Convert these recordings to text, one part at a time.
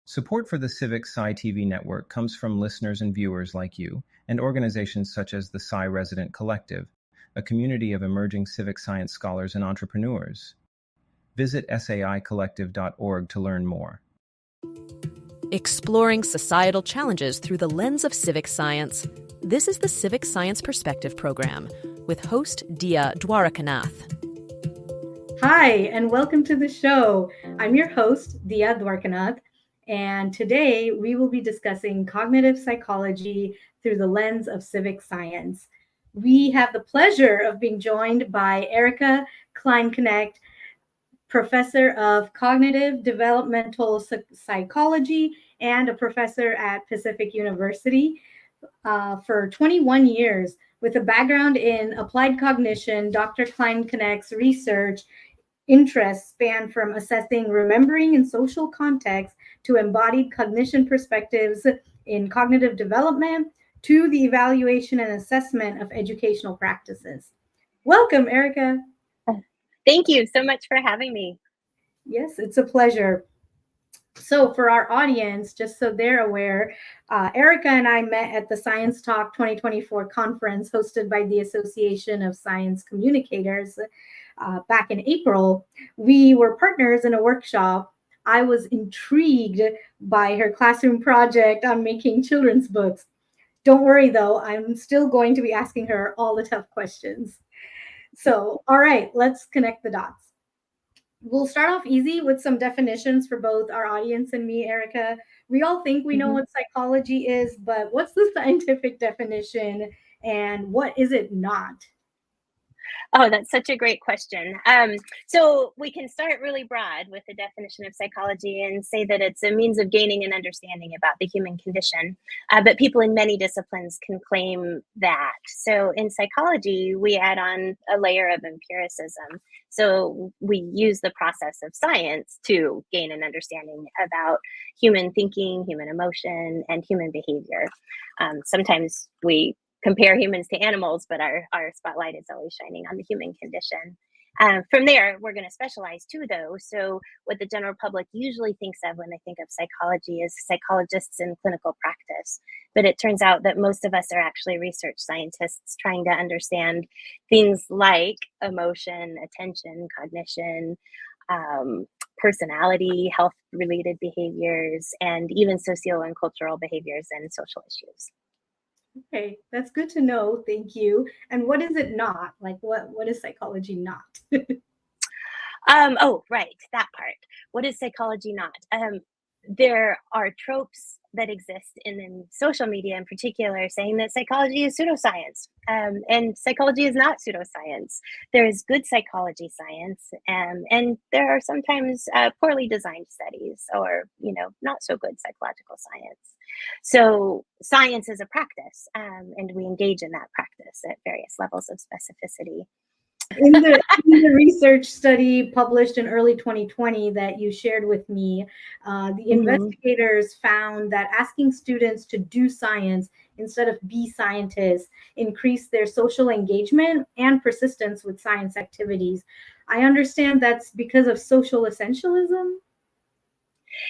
Support for the CivicSciTV network comes from listeners and viewers like you, and organizations such as the Sci Resident Collective, a community of emerging civic science scholars and entrepreneurs. Visit saicollective.org to learn more. Exploring societal challenges through the lens of civic science. This is the Civic Science Perspective program with host Diya Dwarakanath. Hi, and welcome to the show. I'm your host, Diya Dwarakanath, and today we will be discussing cognitive psychology through the lens of civic science. We have the pleasure of being joined by Erica Kleinknecht, Professor of Cognitive Developmental Psychology and a professor at Pacific University for 21 years. With a background in applied cognition, Dr. Kleinknecht's research interests span from assessing remembering in social context to embodied cognition perspectives in cognitive development to the evaluation and assessment of educational practices. Welcome, Erica. Thank you so much for having me. Yes, it's a pleasure. So for our audience, just so they're aware, Erica and I met at the Science Talk 2024 conference hosted by the Association of Science Communicators back in April. We were partners in a workshop. I was intrigued by her classroom project on making children's books. Don't worry, though, I'm still going to be asking her all the tough questions. So, all right, let's connect the dots. We'll start off easy with some definitions for both our audience and me, Erica. We all think we know what psychology is, but what's the scientific definition and what is it not? Oh, that's such a great question. So we can start really broad with the definition of psychology and say that it's a means of gaining an understanding about the human condition. But people in many disciplines can claim that. So in psychology, we add on a layer of empiricism. So we use the process of science to gain an understanding about human thinking, human emotion, and human behavior. Sometimes we compare humans to animals, but our spotlight is always shining on the human condition. From there, we're going to specialize too, though. So what the general public usually thinks of when they think of psychology is psychologists in clinical practice. But it turns out that most of us are actually research scientists trying to understand things like emotion, attention, cognition, personality, health-related behaviors, and even socio and cultural behaviors and social issues. Okay, that's good to know. Thank you. And what is it not? Like, what is psychology not? Oh, right, that part. What is psychology not? There are tropes that exist in social media in particular saying that psychology is pseudoscience, and psychology is not pseudoscience. There is good psychology science, and there are sometimes poorly designed studies or, not so good psychological science. So science is a practice, and we engage in that practice at various levels of specificity. In the research study published in early 2020 that you shared with me, the investigators found that asking students to do science instead of be scientists increased their social engagement and persistence with science activities. I understand that's because of social essentialism.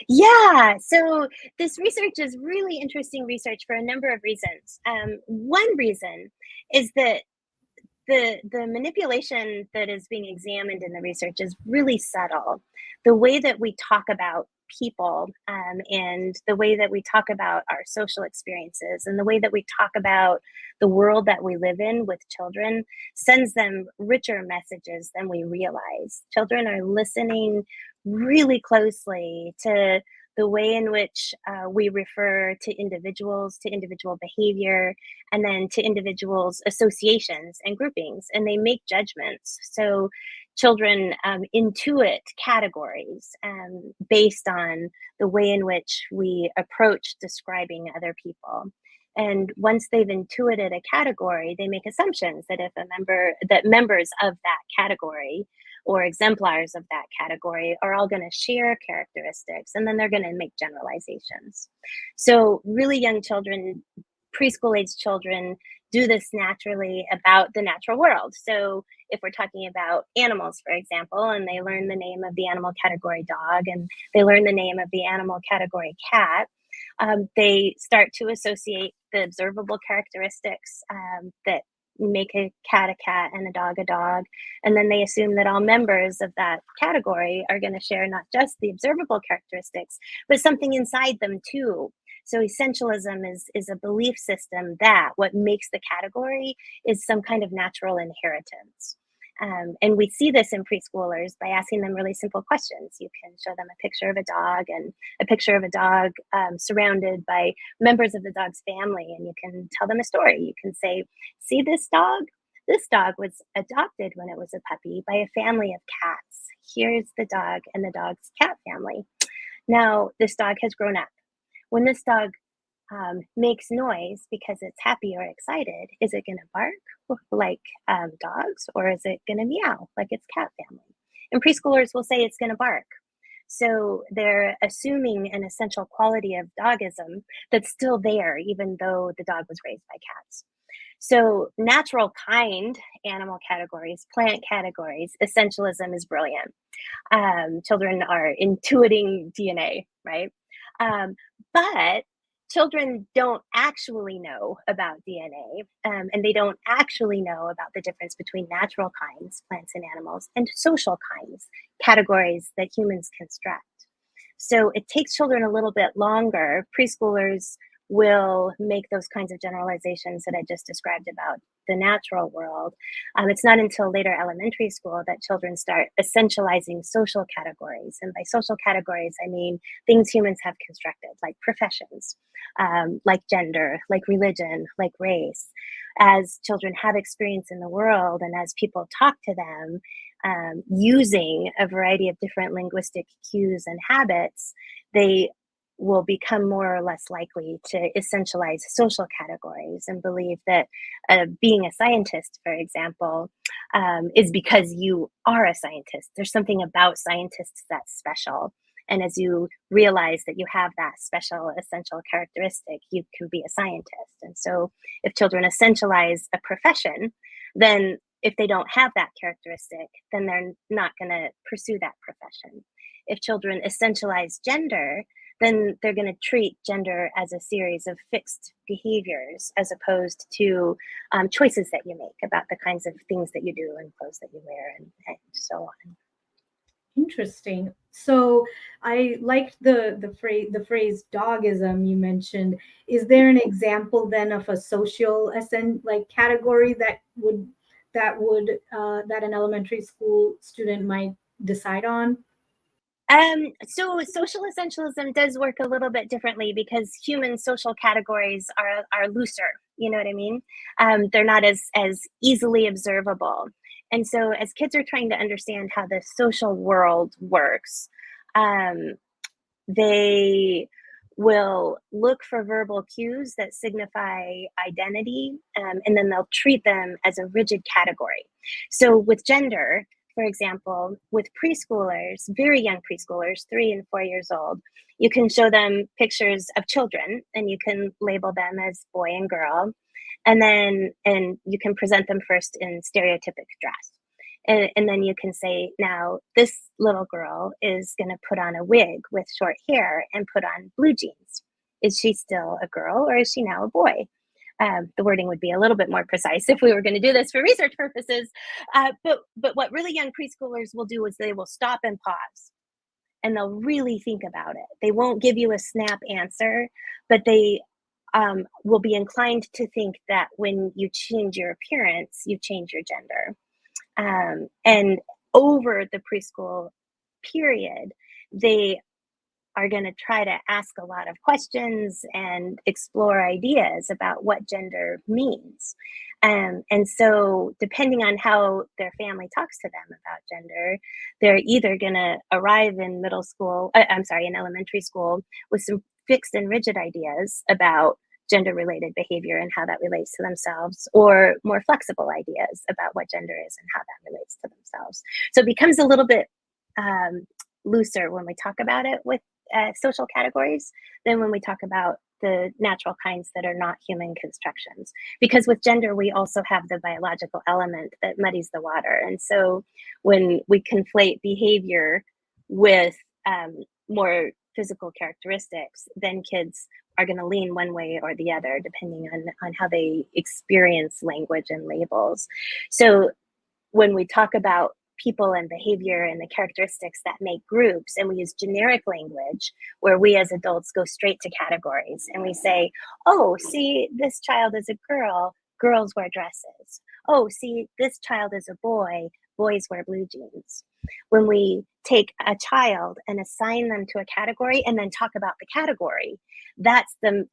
Yeah, so this research is really interesting research for a number of reasons. One reason is that the manipulation that is being examined in the research is really subtle. The way that we talk about people and the way that we talk about our social experiences and the way that we talk about the world that we live in with children sends them richer messages than we realize. Children are listening really closely to the way in which we refer to individuals, to individual behavior, and then to individuals' associations and groupings, and they make judgments. So children intuit categories based on the way in which we approach describing other people. And once they've intuited a category, they make assumptions that members of that category or exemplars of that category are all going to share characteristics, and then they're going to make generalizations. So really young children, preschool age children, do this naturally about the natural world. So if we're talking about animals, for example, and they learn the name of the animal category dog, and they learn the name of the animal category cat, they start to associate the observable characteristics that make a cat and a dog, and then they assume that all members of that category are going to share not just the observable characteristics, but something inside them too. So essentialism is a belief system that what makes the category is some kind of natural inheritance. And we see this in preschoolers by asking them really simple questions. You can show them a picture of a dog and a picture of a dog surrounded by members of the dog's family, and you can tell them a story. You can say, see this dog? This dog was adopted when it was a puppy by a family of cats. Here's the dog and the dog's cat family. Now, this dog has grown up. When this dog makes noise because it's happy or excited, is it going to bark like dogs, or is it going to meow like its cat family? And preschoolers will say it's going to bark. So they're assuming an essential quality of dogism that's still there, even though the dog was raised by cats. So natural kind animal categories, plant categories, essentialism is brilliant. Children are intuiting DNA, right? But children don't actually know about DNA, and they don't actually know about the difference between natural kinds, plants and animals, and social kinds, categories that humans construct. So it takes children a little bit longer. Preschoolers will make those kinds of generalizations that I just described about the natural world. It's not until later elementary school that children start essentializing social categories. And by social categories, I mean things humans have constructed, like professions, like gender, like religion, like race. As children have experience in the world, and as people talk to them using a variety of different linguistic cues and habits, they will become more or less likely to essentialize social categories and believe that being a scientist, for example, is because you are a scientist. There's something about scientists that's special. And as you realize that you have that special essential characteristic, you can be a scientist. And so if children essentialize a profession, then if they don't have that characteristic, then they're not going to pursue that profession. If children essentialize gender, then they're going to treat gender as a series of fixed behaviors as opposed to choices that you make about the kinds of things that you do and clothes that you wear and so on. Interesting. So I liked the phrase dogism you mentioned. Is there an example then of a social category that an elementary school student might decide on? So social essentialism does work a little bit differently because human social categories are looser. You know what I mean? They're not as easily observable. And so as kids are trying to understand how the social world works, they will look for verbal cues that signify identity, and then they'll treat them as a rigid category. So with gender, for example, with preschoolers, very young preschoolers, 3 and 4 years old, you can show them pictures of children and you can label them as boy and girl. And you can present them first in stereotypic dress. And then you can say, now this little girl is going to put on a wig with short hair and put on blue jeans. Is she still a girl or is she now a boy? The wording would be a little bit more precise if we were going to do this for research purposes. But what really young preschoolers will do is they will stop and pause, and they'll really think about it. They won't give you a snap answer, but they will be inclined to think that when you change your appearance, you change your gender. And over the preschool period, they are going to try to ask a lot of questions and explore ideas about what gender means. And so depending on how their family talks to them about gender, they're either going to arrive in in elementary school with some fixed and rigid ideas about gender-related behavior and how that relates to themselves, or more flexible ideas about what gender is and how that relates to themselves. So it becomes a little bit looser when we talk about it with social categories than when we talk about the natural kinds that are not human constructions. Because with gender, we also have the biological element that muddies the water. And so when we conflate behavior with more physical characteristics, then kids are going to lean one way or the other, depending on how they experience language and labels. So when we talk about people and behavior and the characteristics that make groups, and we use generic language where we as adults go straight to categories and we say, oh, see, this child is a girl, girls wear dresses. Oh, see, this child is a boy, boys wear blue jeans. When we take a child and assign them to a category and then talk about the category,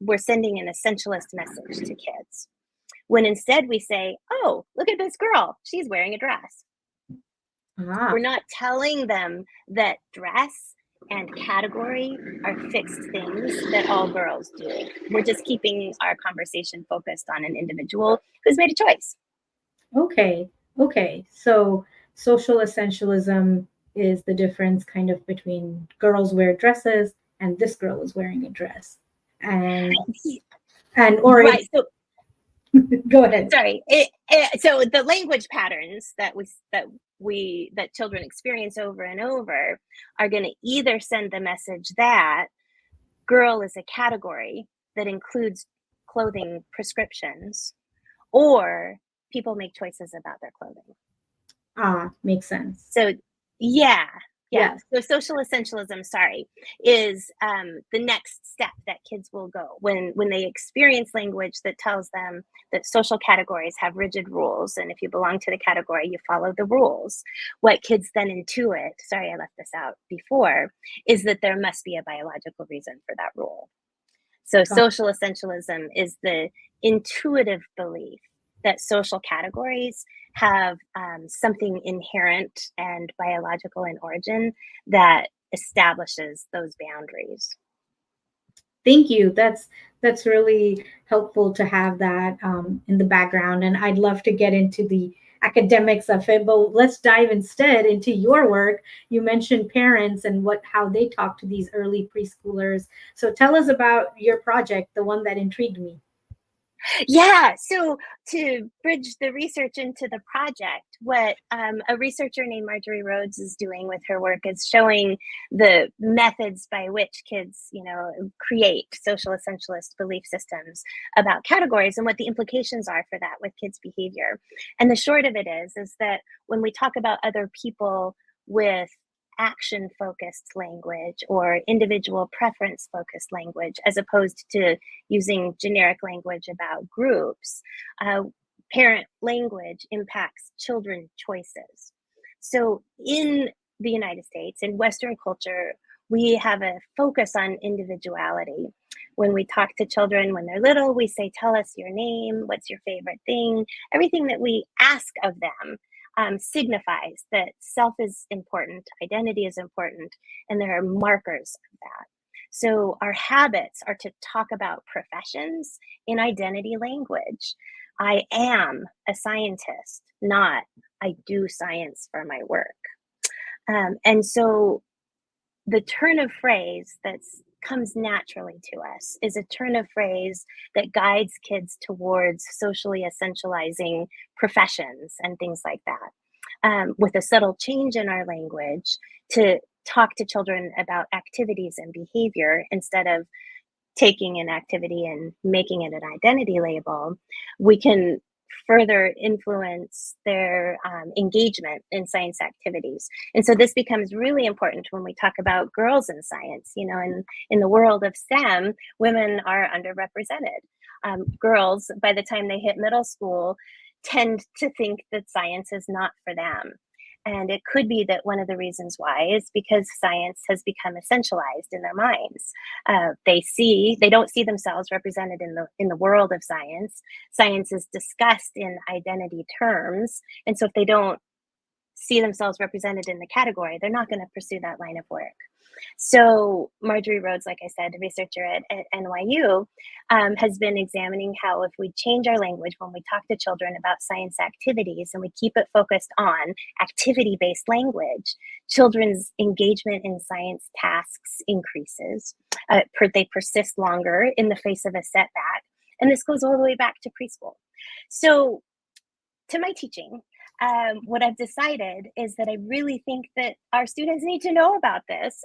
we're sending an essentialist message to kids. When instead we say, oh, look at this girl, she's wearing a dress. We're not telling them that dress and category are fixed things that all girls do. We're just keeping our conversation focused on an individual who's made a choice. Okay. So social essentialism is the difference kind of between girls wear dresses and this girl is wearing a dress. Right. So go ahead. Sorry. So the language patterns that children experience over and over are going to either send the message that girl is a category that includes clothing prescriptions, or people make choices about their clothing. Makes sense. So yeah. So social essentialism, is the next step that kids will go when they experience language that tells them that social categories have rigid rules, and if you belong to the category, you follow the rules. What kids then intuit, I left this out before, is that there must be a biological reason for that rule. So social essentialism is the intuitive belief that social categories have something inherent and biological in origin that establishes those boundaries. Thank you. That's really helpful to have that in the background. And I'd love to get into the academics of it, but let's dive instead into your work. You mentioned parents and how they talk to these early preschoolers. So tell us about your project, the one that intrigued me. Yeah, so to bridge the research into the project, what a researcher named Marjorie Rhodes is doing with her work is showing the methods by which kids, create social essentialist belief systems about categories and what the implications are for that with kids' behavior. And the short of it is that when we talk about other people with action-focused language or individual preference-focused language, as opposed to using generic language about groups, parent language impacts children's choices. So in the United States, in Western culture, we have a focus on individuality. When we talk to children when they're little, we say, tell us your name, what's your favorite thing? Everything that we ask of them signifies that self is important, identity is important, and there are markers of that. So our habits are to talk about professions in identity language. I am a scientist, not I do science for my work. And so the turn of phrase that comes naturally to us is a turn of phrase that guides kids towards socially essentializing professions and things like that, with a subtle change in our language to talk to children about activities and behavior instead of taking an activity and making it an identity label. We can further influence their engagement in science activities. And so this becomes really important when we talk about girls in science. In the world of STEM, women are underrepresented. Girls, by the time they hit middle school, tend to think that science is not for them. And it could be that one of the reasons why is because science has become essentialized in their minds. They don't see themselves represented in the world of science. Science is discussed in identity terms. And so if they don't see themselves represented in the category, they're not going to pursue that line of work. So Marjorie Rhodes, like I said, a researcher at NYU, has been examining how if we change our language when we talk to children about science activities and we keep it focused on activity-based language, children's engagement in science tasks increases. They persist longer in the face of a setback. And this goes all the way back to preschool. So to my teaching, what I've decided is that I really think that our students need to know about this.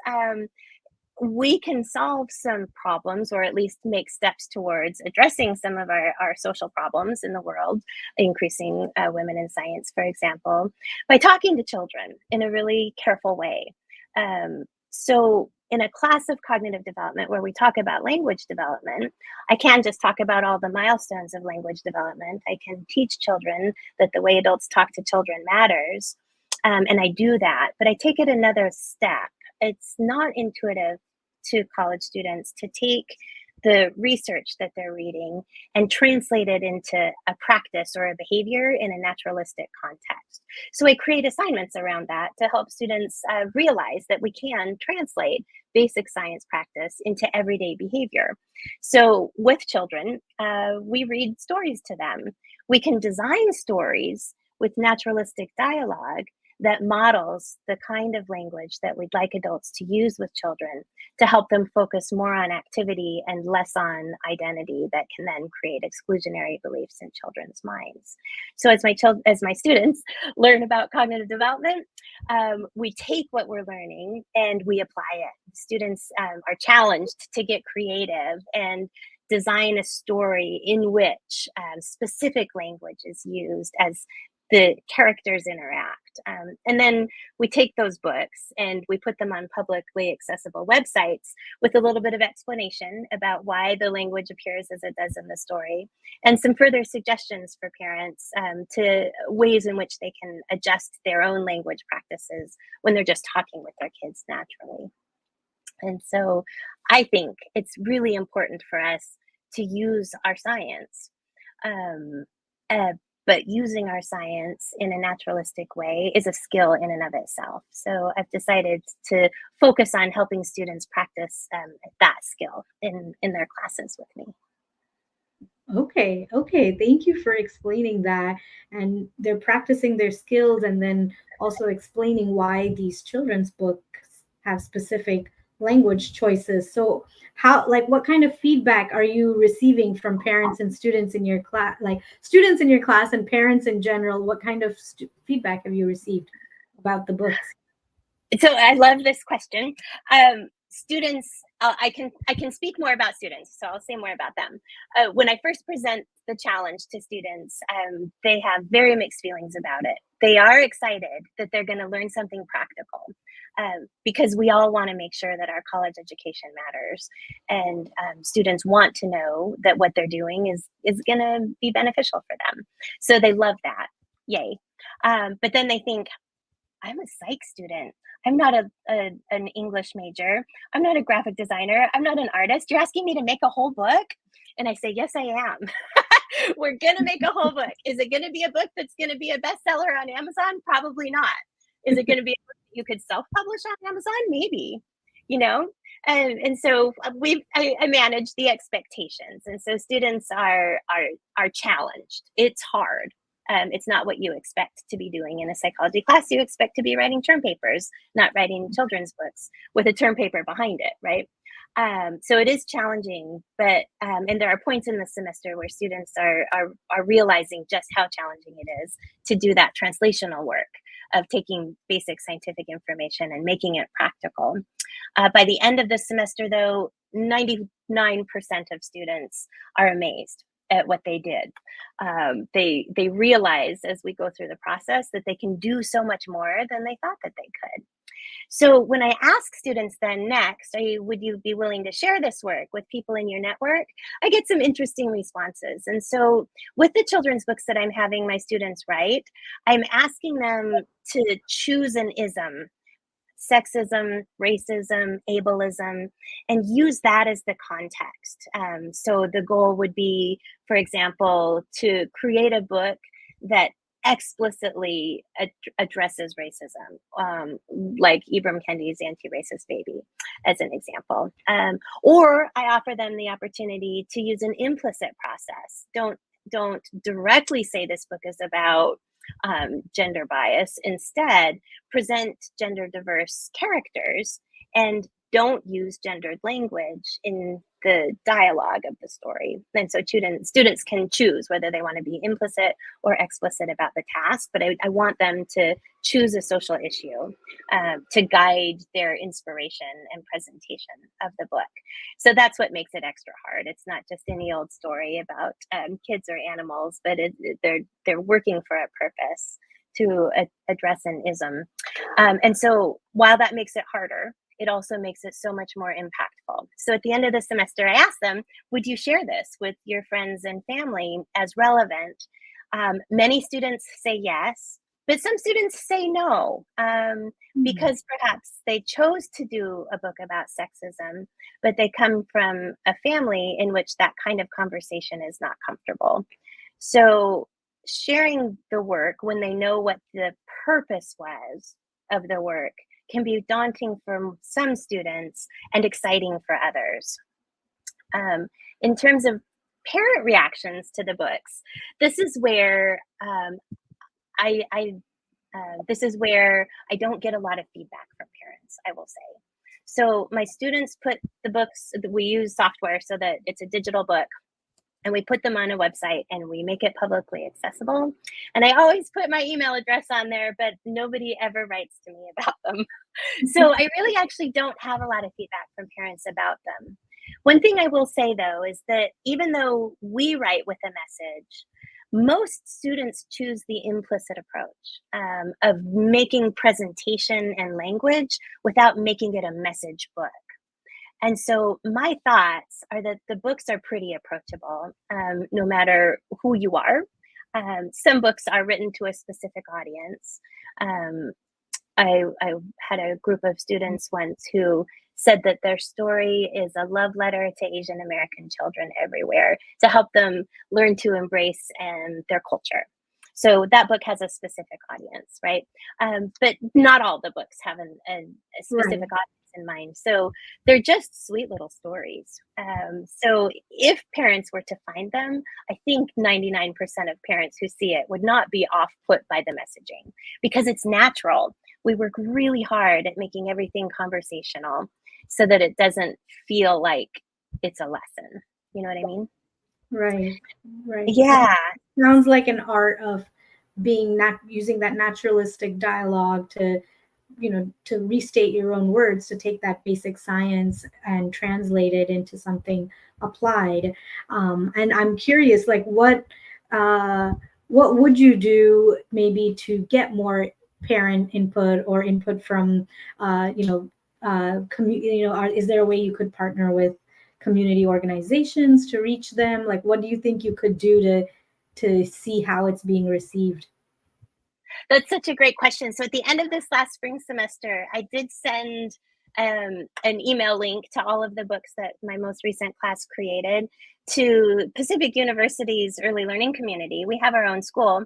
We can solve some problems, or at least make steps towards addressing some of our social problems in the world, increasing women in science, for example, by talking to children in a really careful way. So in a class of cognitive development where we talk about language development, I can just talk about all the milestones of language development. I can teach children that the way adults talk to children matters, and I do that, but I take it another step. It's not intuitive to college students to take the research that they're reading and translate it into a practice or a behavior in a naturalistic context. So I create assignments around that to help students realize that we can translate basic science practice into everyday behavior. So with children, we read stories to them. We can design stories with naturalistic dialogue that models the kind of language that we'd like adults to use with children to help them focus more on activity and less on identity that can then create exclusionary beliefs in children's minds. So as my students learn about cognitive development, we take what we're learning and we apply it. Students are challenged to get creative and design a story in which specific language is used as the characters interact. And then we take those books and we put them on publicly accessible websites with a little bit of explanation about why the language appears as it does in the story, and some further suggestions for parents to ways in which they can adjust their own language practices when they're just talking with their kids naturally. And so I think it's really important for us to use our science. But using our science in a naturalistic way is a skill in and of itself. So I've decided to focus on helping students practice that skill in their classes with me. Okay, thank you for explaining that. And they're practicing their skills and then also explaining why these children's books have specific language choices. So what kind of feedback are you receiving from parents and students in your class, like students in your class and parents in general? What kind of feedback have you received about the books? So I love this question. Students, I can speak more about students, so I'll say more about them. When I first present the challenge to students, they have very mixed feelings about it. They are excited that they're going to learn something practical, because we all want to make sure that our college education matters, and students want to know that what they're doing is going to be beneficial for them. So they love that, yay. But then they think, I'm a psych student. I'm not an English major. I'm not a graphic designer. I'm not an artist. You're asking me to make a whole book? And I say, yes, I am. We're going to make a whole book. Is it going to be a book that's going to be a bestseller on Amazon? Probably not. Is it going to be a book that you could self-publish on Amazon? Maybe, And so I manage the expectations. And so students are challenged. It's hard. It's not what you expect to be doing in a psychology class. You expect to be writing term papers, not writing children's books with a term paper behind it, right? So it is challenging, but and there are points in the semester where students are realizing just how challenging it is to do that translational work of taking basic scientific information and making it practical. By the end of the semester, though, 99% of students are amazed at what they did. They realize as we go through the process that they can do so much more than they thought that they could. So when I ask students then next, would you be willing to share this work with people in your network? I get some interesting responses. And so with the children's books that I'm having my students write, I'm asking them to choose an ism, sexism, racism, ableism, and use that as the context. So the goal would be, for example, to create a book that explicitly addresses racism, like Ibram Kendi's Anti-Racist Baby, as an example. Or I offer them the opportunity to use an implicit process. Don't directly say this book is about gender bias. Instead, present gender diverse characters and don't use gendered language in the dialogue of the story. And so students can choose whether they want to be implicit or explicit about the task, but I want them to choose a social issue to guide their inspiration and presentation of the book. So that's what makes it extra hard. It's not just any old story about kids or animals, but they're working for a purpose to address an ism. And so while that makes it harder, it also makes it so much more impactful. So at the end of the semester, I asked them, would you share this with your friends and family as relevant? Many students say yes, but some students say no, because perhaps they chose to do a book about sexism, but they come from a family in which that kind of conversation is not comfortable. So sharing the work when they know what the purpose was of the work can be daunting for some students and exciting for others. In terms of parent reactions to the books, this is where this is where I don't get a lot of feedback from parents, I will say. So my students put the books, we use software so that it's a digital book, and we put them on a website and we make it publicly accessible. And I always put my email address on there, but nobody ever writes to me about them. So I really actually don't have a lot of feedback from parents about them. One thing I will say though, is that even though we write with a message, most students choose the implicit approach of making presentation and language without making it a message book. And so my thoughts are that the books are pretty approachable, no matter who you are. Some books are written to a specific audience. I had a group of students once who said that their story is a love letter to Asian American children everywhere to help them learn to embrace their culture. So that book has a specific audience, right? But not all the books have a specific audience in mind. So they're just sweet little stories. So if parents were to find them, I think 99% of parents who see it would not be off put by the messaging because it's natural. We work really hard at making everything conversational so that it doesn't feel like it's a lesson. You know what I mean? Right. Yeah. Sounds like an art of using that naturalistic dialogue to restate your own words, to take that basic science and translate it into something applied. And I'm curious, like what would you do maybe to get more parent input or input from, is there a way you could partner with community organizations to reach them? Like, what do you think you could do to see how it's being received? That's such a great question. So at the end of this last spring semester, I did send an email link to all of the books that my most recent class created to Pacific University's early learning community. We have our own school.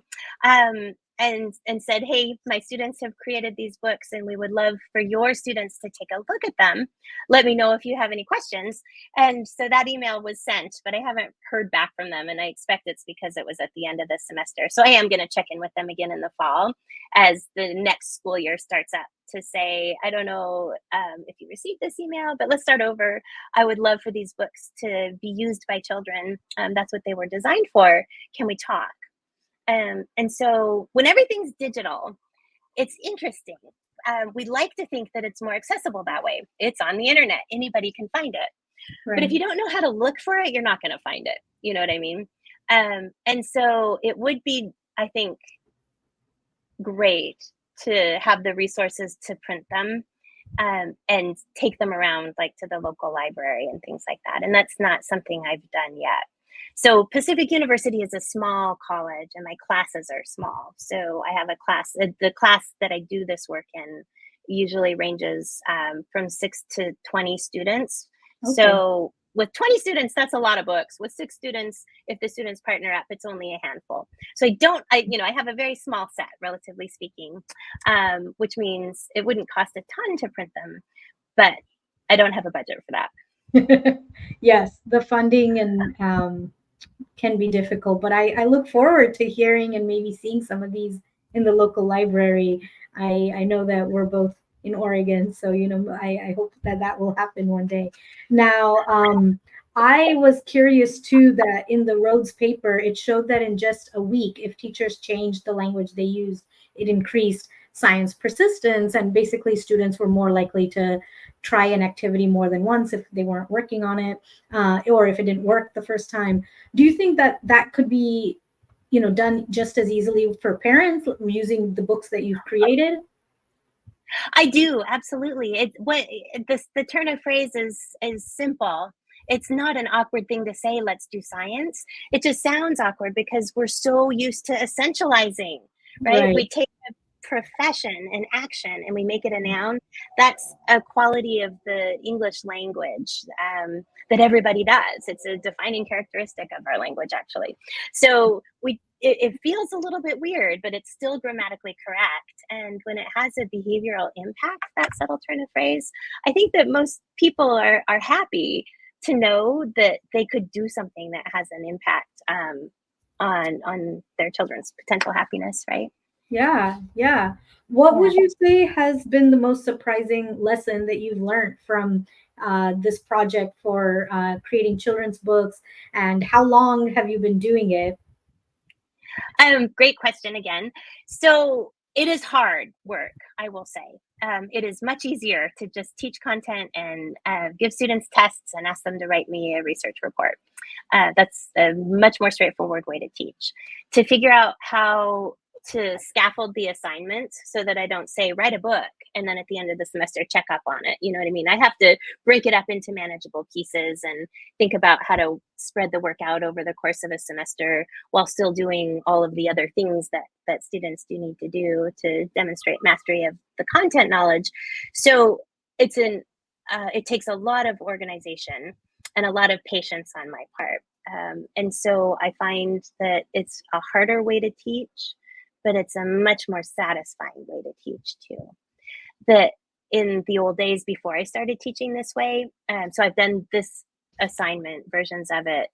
And said, hey, my students have created these books and we would love for your students to take a look at them. Let me know if you have any questions. And so that email was sent, but I haven't heard back from them. And I expect it's because it was at the end of the semester. So I am going to check in with them again in the fall as the next school year starts up to say, I don't know if you received this email, but let's start over. I would love for these books to be used by children. That's what they were designed for. Can we talk? And so when everything's digital, it's interesting. We like to think that it's more accessible that way. It's on the internet. Anybody can find it. Right. But if you don't know how to look for it, you're not going to find it. You know what I mean? And so it would be, I think, great to have the resources to print them and take them around, like to the local library and things like that. And that's not something I've done yet. So Pacific University is a small college and my classes are small. So I have a class, the class that I do this work in usually ranges from 6 to 20 students. Okay. So with 20 students, that's a lot of books. With 6 students, if the students partner up, it's only a handful. So I have a very small set, relatively speaking, which means it wouldn't cost a ton to print them, but I don't have a budget for that. Yes, the funding and can be difficult, but I look forward to hearing and maybe seeing some of these in the local library. I know that we're both in Oregon, so I hope that that will happen one day. Now, I was curious too that in the Rhodes paper, it showed that in just a week, if teachers changed the language they used, it increased science persistence, and basically students were more likely to try an activity more than once if they weren't working on it, or if it didn't work the first time. Do you think that that could be, done just as easily for parents using the books that you've created? I do, absolutely. The turn of phrase is simple. It's not an awkward thing to say, let's do science. It just sounds awkward because we're so used to essentializing, right? Right. We take a profession and action and we make it a noun. That's a quality of the English language that everybody does. It's a defining characteristic of our language, actually. So it feels a little bit weird, but it's still grammatically correct. And when it has a behavioral impact, that subtle turn of phrase, I think that most people are happy to know that they could do something that has an impact on their children's potential happiness, right? Yeah. What would you say has been the most surprising lesson that you've learned from this project for creating children's books, and how long have you been doing it? Great question again. So it is hard work, I will say. It is much easier to just teach content and give students tests and ask them to write me a research report. That's a much more straightforward way to teach. To figure out how to scaffold the assignments so that I don't say, write a book, and then at the end of the semester, check up on it. You know what I mean? I have to break it up into manageable pieces and think about how to spread the work out over the course of a semester while still doing all of the other things that students do need to do to demonstrate mastery of the content knowledge. So it takes a lot of organization and a lot of patience on my part. And so I find that it's a harder way to teach, but it's a much more satisfying way to teach too. That in the old days before I started teaching this way, so I've done this assignment versions of it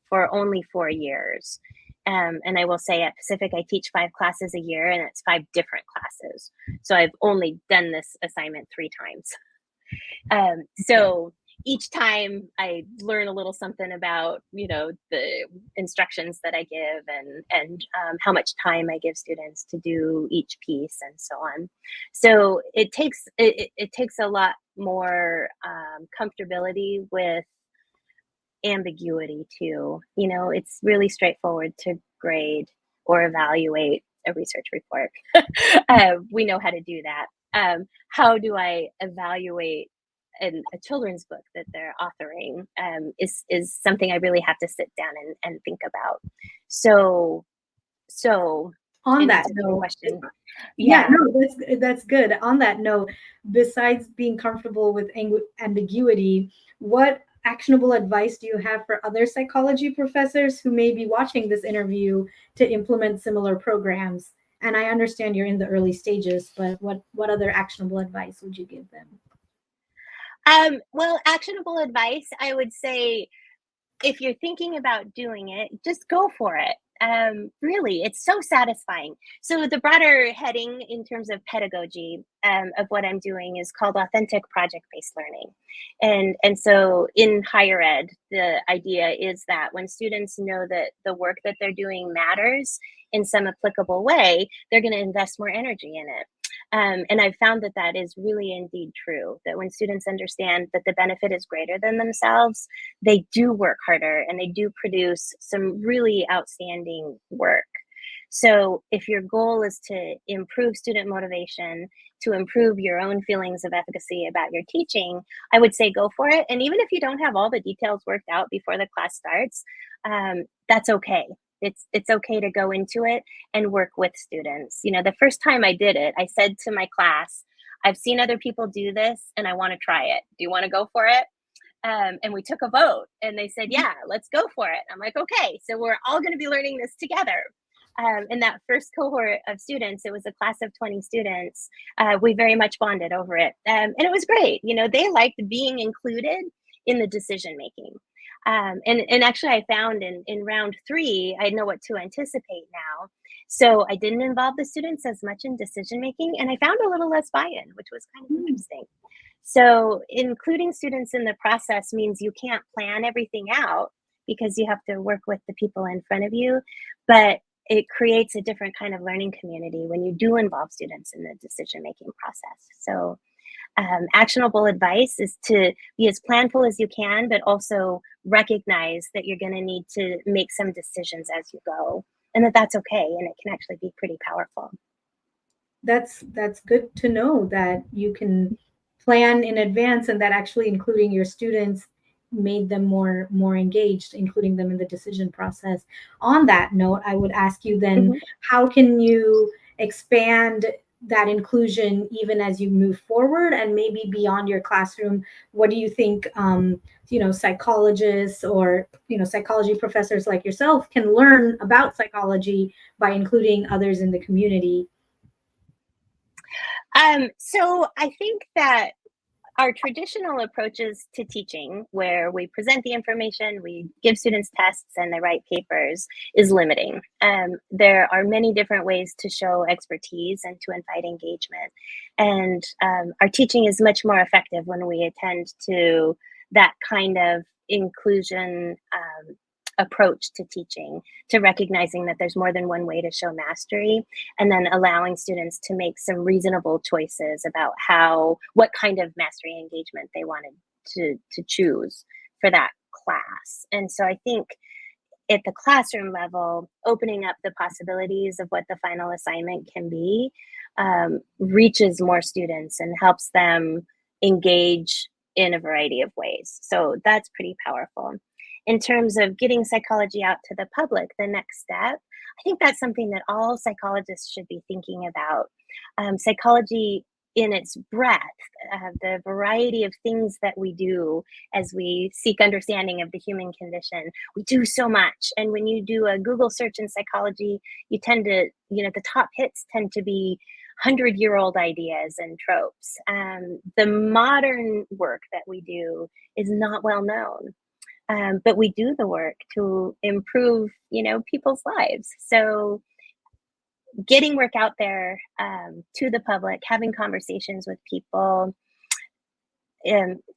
for only 4 years. And I will say at Pacific, I teach 5 classes a year, and it's 5 different classes. So I've only done this assignment 3 times. So each time I learn a little something about, the instructions that I give and how much time I give students to do each piece and so on. So it takes a lot more comfortability with ambiguity too. It's really straightforward to grade or evaluate a research report. We know how to do that. How do I evaluate a children's book that they're authoring is something I really have to sit down and think about. So On that note, question, no, that's good. On that note, besides being comfortable with ambiguity, what actionable advice do you have for other psychology professors who may be watching this interview to implement similar programs? And I understand you're in the early stages, but what other actionable advice would you give them? Well, actionable advice, I would say, if you're thinking about doing it, just go for it. Really, it's so satisfying. So the broader heading in terms of pedagogy of what I'm doing is called authentic project-based learning. And so in higher ed, the idea is that when students know that the work that they're doing matters in some applicable way, they're going to invest more energy in it. And I've found that is really indeed true, that when students understand that the benefit is greater than themselves, they do work harder and they do produce some really outstanding work. So if your goal is to improve student motivation, to improve your own feelings of efficacy about your teaching, I would say go for it. And even if you don't have all the details worked out before the class starts, that's okay. It's okay to go into it and work with students. The first time I did it, I said to my class, I've seen other people do this and I want to try it. Do you want to go for it? And we took a vote and they said, yeah, let's go for it. I'm like, okay, so we're all going to be learning this together. In that first cohort of students, it was a class of 20 students. We very much bonded over it. And it was great. You know, they liked being included in the decision making. And actually, I found in round 3, I know what to anticipate now. So I didn't involve the students as much in decision making, and I found a little less buy-in, which was kind of interesting. So including students in the process means you can't plan everything out because you have to work with the people in front of you, but it creates a different kind of learning community when you do involve students in the decision-making process. So actionable advice is to be as planful as you can, but also recognize that you're going to need to make some decisions as you go, and that's okay, and it can actually be pretty powerful. That's good to know that you can plan in advance, and that actually including your students made them more engaged, including them in the decision process. On that note, I would ask you then, how can you expand that inclusion even as you move forward and maybe beyond your classroom? What do you think psychologists or psychology professors like yourself can learn about psychology by including others in the community? So I think that our traditional approaches to teaching, where we present the information, we give students tests and they write papers, is limiting. There are many different ways to show expertise and to invite engagement. And our teaching is much more effective when we attend to that kind of inclusion approach to teaching, to recognizing that there's more than one way to show mastery, and then allowing students to make some reasonable choices about what kind of mastery engagement they wanted to choose for that class. And so I think at the classroom level, opening up the possibilities of what the final assignment can be reaches more students and helps them engage in a variety of ways. So that's pretty powerful. In terms of getting psychology out to the public, the next step, I think that's something that all psychologists should be thinking about. Psychology in its breadth, the variety of things that we do as we seek understanding of the human condition. We do so much. And when you do a Google search in psychology, you tend to, the top hits tend to be 100-year-old ideas and tropes. The modern work that we do is not well known. But we do the work to improve, people's lives. So getting work out there to the public, having conversations with people,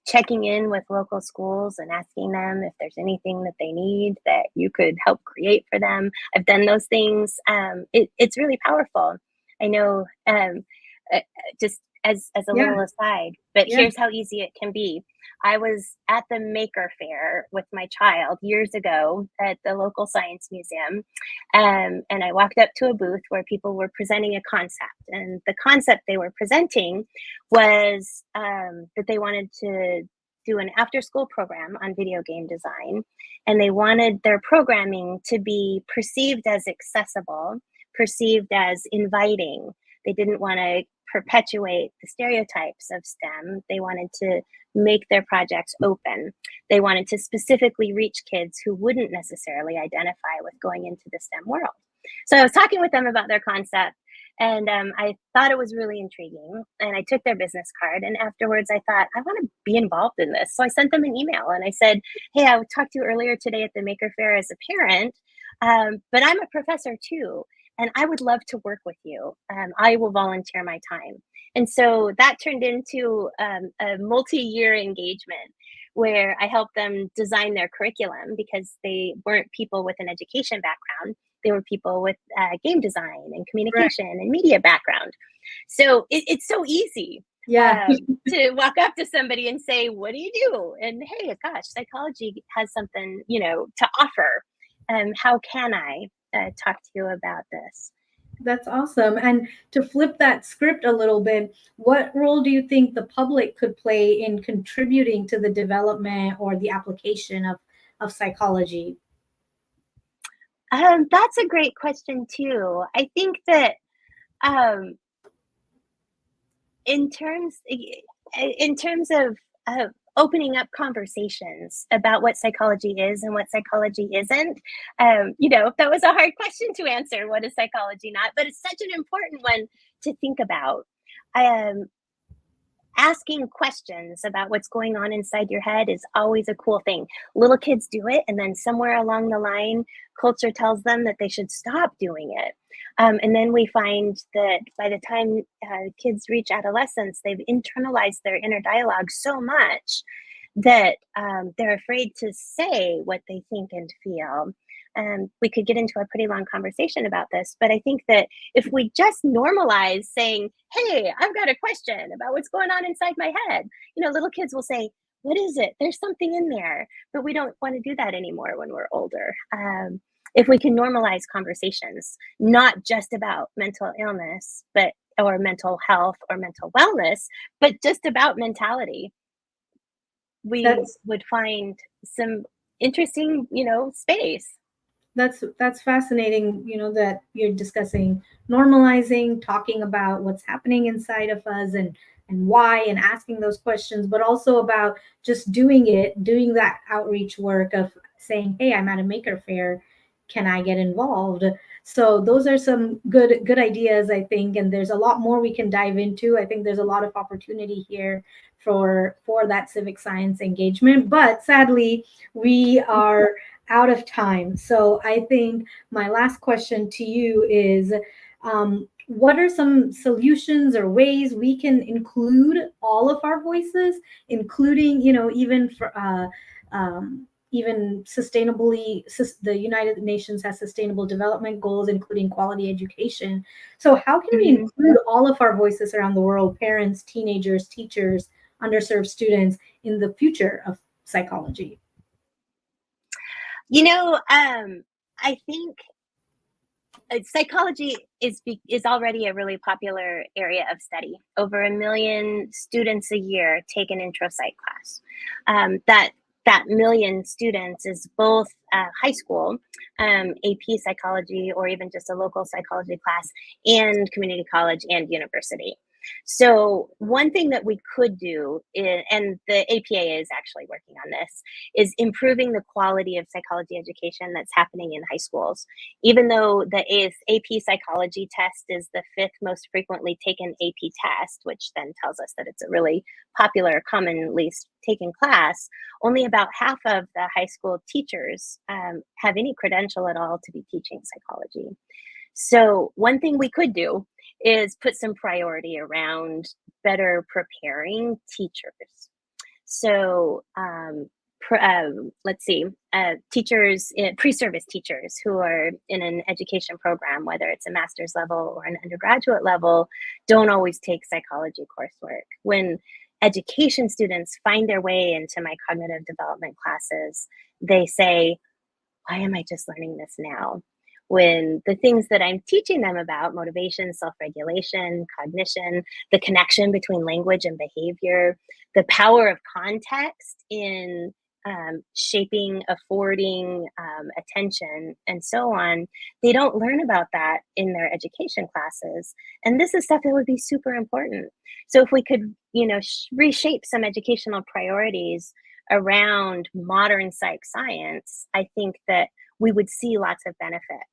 checking in with local schools and asking them if there's anything that they need that you could help create for them. I've done those things. It's really powerful. I know, just as a little aside, but here's how easy it can be. I was at the Maker Fair with my child years ago at the local science museum, and I walked up to a booth where people were presenting a concept, and the concept they were presenting was that they wanted to do an after-school program on video game design, and they wanted their programming to be perceived as accessible, perceived as inviting. They didn't want to perpetuate the stereotypes of STEM. They wanted to make their projects open. They wanted to specifically reach kids who wouldn't necessarily identify with going into the STEM world. So I was talking with them about their concept, and I thought it was really intriguing. And I took their business card, and afterwards I thought, I want to be involved in this. So I sent them an email and I said, hey, I talked to you earlier today at the Maker Fair as a parent, but I'm a professor too. And I would love to work with you. I will volunteer my time. And so that turned into a multi-year engagement where I helped them design their curriculum, because they weren't people with an education background. They were people with game design and communication and media background. So it's so easy to walk up to somebody and say, what do you do? And hey, gosh, psychology has something, to offer. How can I talk to you about this? That's awesome. And to flip that script a little bit, what role do you think the public could play in contributing to the development or the application of psychology? That's a great question too. I think that in terms of opening up conversations about what psychology is and what psychology isn't. That was a hard question to answer. What is psychology not? But it's such an important one to think about. Asking questions about what's going on inside your head is always a cool thing. Little kids do it, and then somewhere along the line, culture tells them that they should stop doing it. And then we find that by the time kids reach adolescence, they've internalized their inner dialogue so much that they're afraid to say what they think and feel. We could get into a pretty long conversation about this, but I think that if we just normalize saying, hey, I've got a question about what's going on inside my head, little kids will say, what is it? There's something in there, but we don't want to do that anymore when we're older. If we can normalize conversations, not just about mental illness, or mental health or mental wellness, but just about mentality, we would find some interesting, space. That's fascinating, that you're discussing normalizing, talking about what's happening inside of us and why, and asking those questions, but also about just doing that outreach work of saying, hey, I'm at a maker fair. Can I get involved? So those are some good ideas, I think, and there's a lot more we can dive into. I think there's a lot of opportunity here for that civic science engagement, but sadly, we are out of time. So I think my last question to you is, what are some solutions or ways we can include all of our voices, including, even for even sustainably, the United Nations has sustainable development goals, including quality education. So how can we include all of our voices around the world, parents, teenagers, teachers, underserved students, in the future of psychology? I think psychology is already a really popular area of study. Over 1 million students a year take an intro psych class. That 1 million students is both high school, AP psychology, or even just a local psychology class, and community college and university. So one thing that we could do, and the APA is actually working on this, is improving the quality of psychology education that's happening in high schools. Even though the AP psychology test is the 5th most frequently taken AP test, which then tells us that it's a really popular, commonly taken class, only about half of the high school teachers have any credential at all to be teaching psychology. So one thing we could do is put some priority around better preparing teachers. So let's see, teachers, pre-service teachers who are in an education program, whether it's a master's level or an undergraduate level, don't always take psychology coursework. When education students find their way into my cognitive development classes, they say, why am I just learning this now? When the things that I'm teaching them about, motivation, self-regulation, cognition, the connection between language and behavior, the power of context in shaping, affording attention, and so on, they don't learn about that in their education classes. And this is stuff that would be super important. So if we could, reshape some educational priorities around modern psych science, I think that we would see lots of benefit.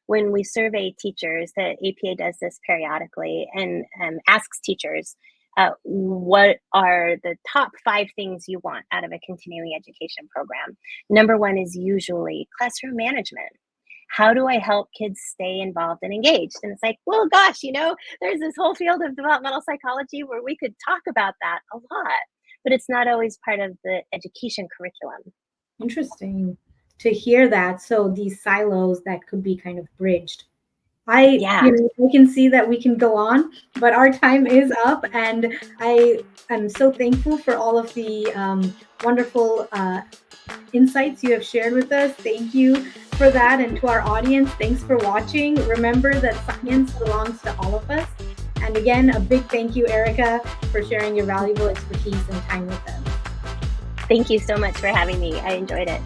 When we survey teachers, the APA does this periodically and asks teachers, what are the top 5 things you want out of a continuing education program? Number 1 is usually classroom management. How do I help kids stay involved and engaged? And it's like, well, gosh, there's this whole field of developmental psychology where we could talk about that a lot, but it's not always part of the education curriculum. Interesting to hear that. So these silos that could be kind of bridged. I can see that we can go on, but our time is up, and I am so thankful for all of the wonderful insights you have shared with us. Thank you for that. And to our audience, thanks for watching. Remember that science belongs to all of us. And again, a big thank you, Erica, for sharing your valuable expertise and time with us. Thank you so much for having me. I enjoyed it.